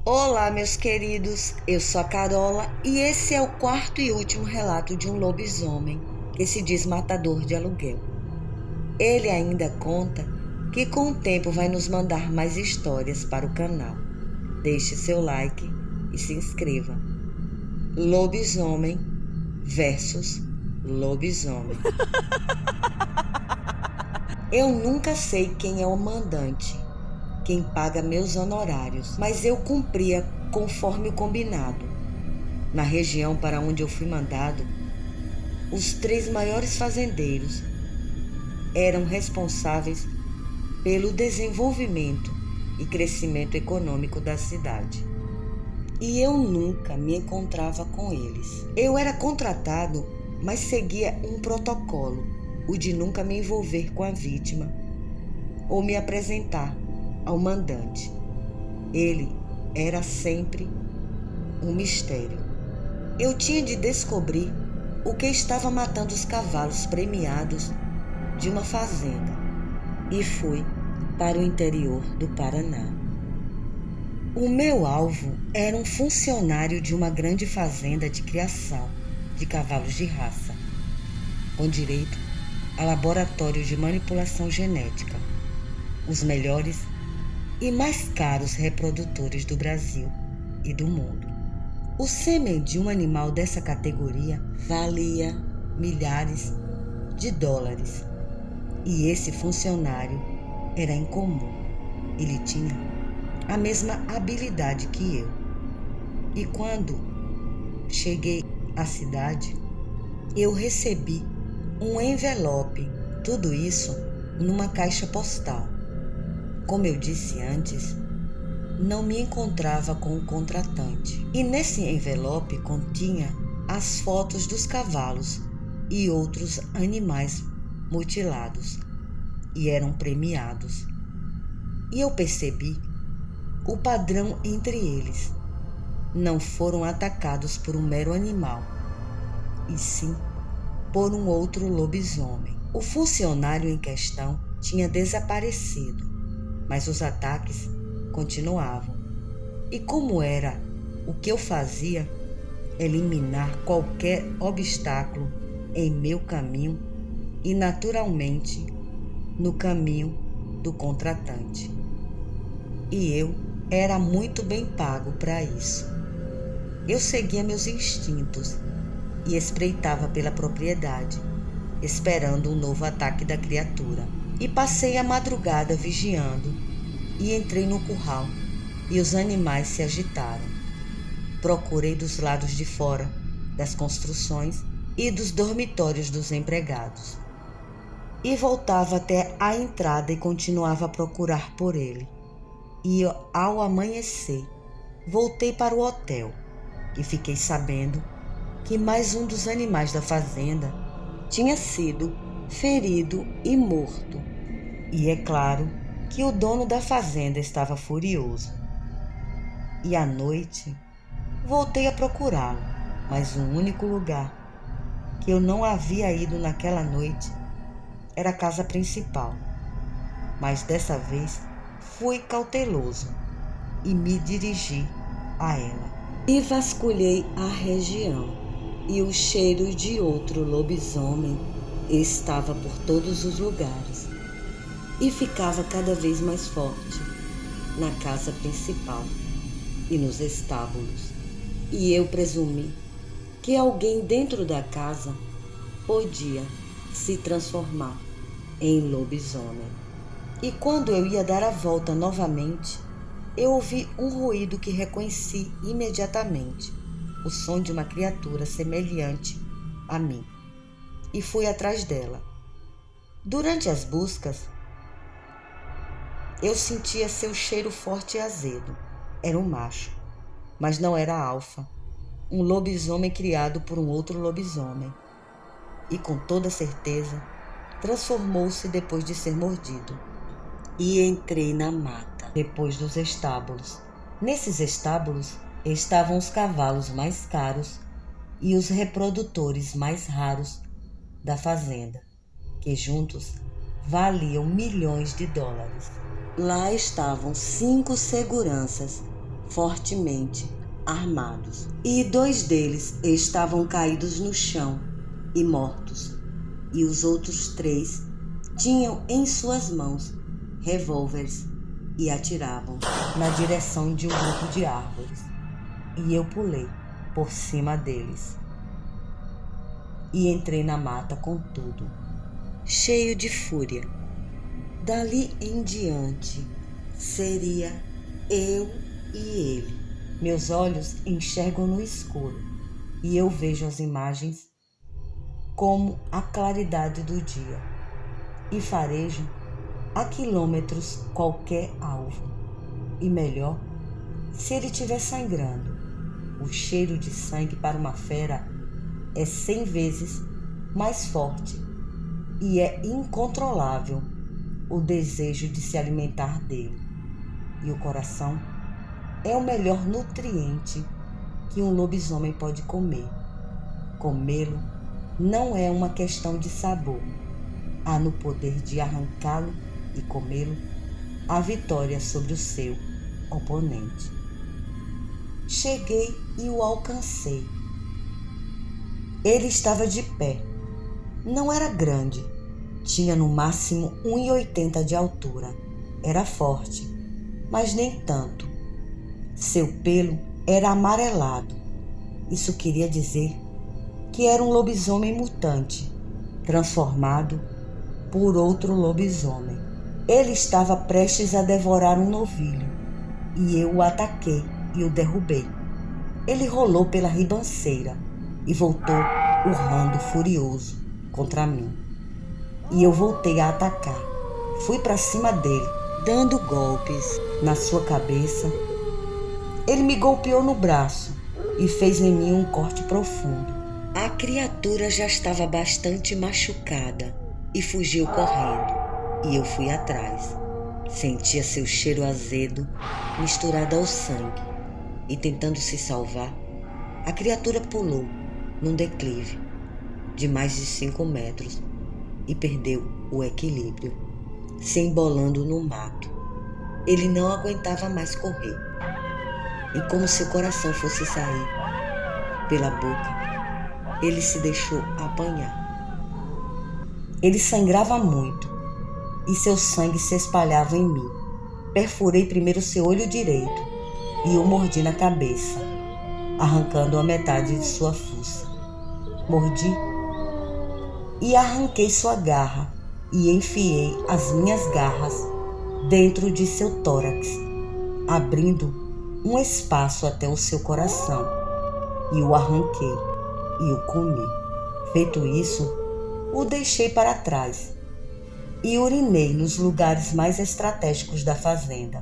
Olá, meus queridos, eu sou a Carola e esse é o quarto e último relato de um lobisomem que se diz matador de aluguel. Ele ainda conta que com o tempo vai nos mandar mais histórias para o canal. Deixe seu like e se inscreva. Lobisomem versus lobisomem. Eu nunca sei quem é o mandante, quem paga meus honorários, mas eu cumpria conforme o combinado. Na região para onde eu fui mandado, os 3 maiores fazendeiros eram responsáveis pelo desenvolvimento e crescimento econômico da cidade. E eu nunca me encontrava com eles. Eu era contratado, mas seguia um protocolo, o de nunca me envolver com a vítima ou me apresentar ao mandante. Ele era sempre um mistério. Eu tinha de descobrir o que estava matando os cavalos premiados de uma fazenda e fui para o interior do Paraná. O meu alvo era um funcionário de uma grande fazenda de criação de cavalos de raça, com direito a laboratório de manipulação genética, os melhores e mais caros reprodutores do Brasil e do mundo. O sêmen de um animal dessa categoria valia milhares de dólares e esse funcionário era incomum. Ele tinha a mesma habilidade que eu. E quando cheguei à cidade, eu recebi um envelope, tudo isso numa caixa postal. Como eu disse antes, não me encontrava com o contratante. E nesse envelope continha as fotos dos cavalos e outros animais mutilados e eram premiados. E eu percebi o padrão entre eles. Não foram atacados por um mero animal, e sim por um outro lobisomem. O funcionário em questão tinha desaparecido, mas os ataques continuavam. E como era o que eu fazia, eliminar qualquer obstáculo em meu caminho e naturalmente no caminho do contratante. E eu era muito bem pago para isso. Eu seguia meus instintos e espreitava pela propriedade, esperando um novo ataque da criatura. E passei a madrugada vigiando e entrei no curral e os animais se agitaram. Procurei dos lados de fora das construções e dos dormitórios dos empregados. E voltava até a entrada e continuava a procurar por ele. E ao amanhecer, voltei para o hotel e fiquei sabendo que mais um dos animais da fazenda tinha sido ferido e morto. E é claro que o dono da fazenda estava furioso. E à noite, voltei a procurá-lo, mas o único lugar que eu não havia ido naquela noite era a casa principal. Mas dessa vez fui cauteloso e me dirigi a ela. E vasculhei a região, e o cheiro de outro lobisomem estava por todos os lugares, e ficava cada vez mais forte na casa principal e nos estábulos. E eu presumi que alguém dentro da casa podia se transformar em lobisomem. E quando eu ia dar a volta novamente, eu ouvi um ruído que reconheci imediatamente, o som de uma criatura semelhante a mim, e fui atrás dela. Durante as buscas, eu sentia seu cheiro forte e azedo. Era um macho, mas não era alfa, um lobisomem criado por um outro lobisomem. E com toda certeza, transformou-se depois de ser mordido. E entrei na mata, depois dos estábulos. Nesses estábulos estavam os cavalos mais caros e os reprodutores mais raros da fazenda, que juntos valiam milhões de dólares. Lá estavam 5 seguranças fortemente armados, e 2 deles estavam caídos no chão e mortos, e os outros 3 tinham em suas mãos revólveres e atiravam na direção de um grupo de árvores, e eu pulei por cima deles e entrei na mata com tudo, cheio de fúria. Dali em diante seria eu e ele. Meus olhos enxergam no escuro e eu vejo as imagens como a claridade do dia e farejo a quilômetros qualquer alvo. E melhor, se ele estiver sangrando. O cheiro de sangue para uma fera é 100 vezes mais forte e é incontrolável o desejo de se alimentar dele. E o coração é o melhor nutriente que um lobisomem pode comer. Comê-lo não é uma questão de sabor. Há no poder de arrancá-lo e comê-lo a vitória sobre o seu oponente. Cheguei e o alcancei. Ele estava de pé. Não era grande. Tinha no máximo 1,80 de altura. Era forte, mas nem tanto. Seu pelo era amarelado. Isso queria dizer que era um lobisomem mutante, transformado por outro lobisomem. Ele estava prestes a devorar um novilho, e eu o ataquei e o derrubei. Ele rolou pela ribanceira e voltou urrando furioso contra mim. E eu voltei a atacar. Fui para cima dele, dando golpes na sua cabeça. Ele me golpeou no braço e fez em mim um corte profundo. A criatura já estava bastante machucada e fugiu correndo, e eu fui atrás. Sentia seu cheiro azedo misturado ao sangue, e tentando se salvar, a criatura pulou num declive de mais de 5 metros e perdeu o equilíbrio, se embolando no mato. Ele não aguentava mais correr, e como se o coração fosse sair pela boca, ele se deixou apanhar. Ele sangrava muito e seu sangue se espalhava em mim. Perfurei primeiro seu olho direito e o mordi na cabeça, arrancando a metade de sua fuça. Mordi e arranquei sua garra e enfiei as minhas garras dentro de seu tórax, abrindo um espaço até o seu coração, e o arranquei e o comi. Feito isso, o deixei para trás e urinei nos lugares mais estratégicos da fazenda.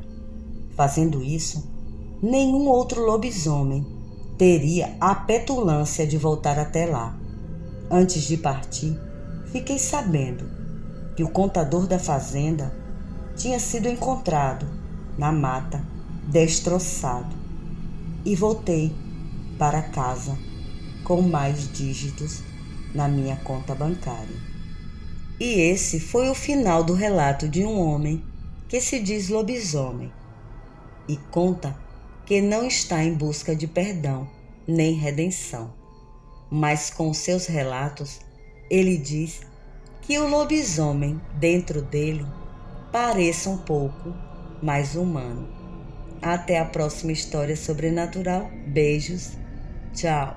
Fazendo isso, nenhum outro lobisomem teria a petulância de voltar até lá. Antes de partir, fiquei sabendo que o contador da fazenda tinha sido encontrado na mata, destroçado, e voltei para casa com mais dígitos na minha conta bancária. E esse foi o final do relato de um homem que se diz lobisomem e conta que não está em busca de perdão nem redenção, mas com seus relatos ele diz que o lobisomem dentro dele pareça um pouco mais humano. Até a próxima história sobrenatural. Beijos. Tchau.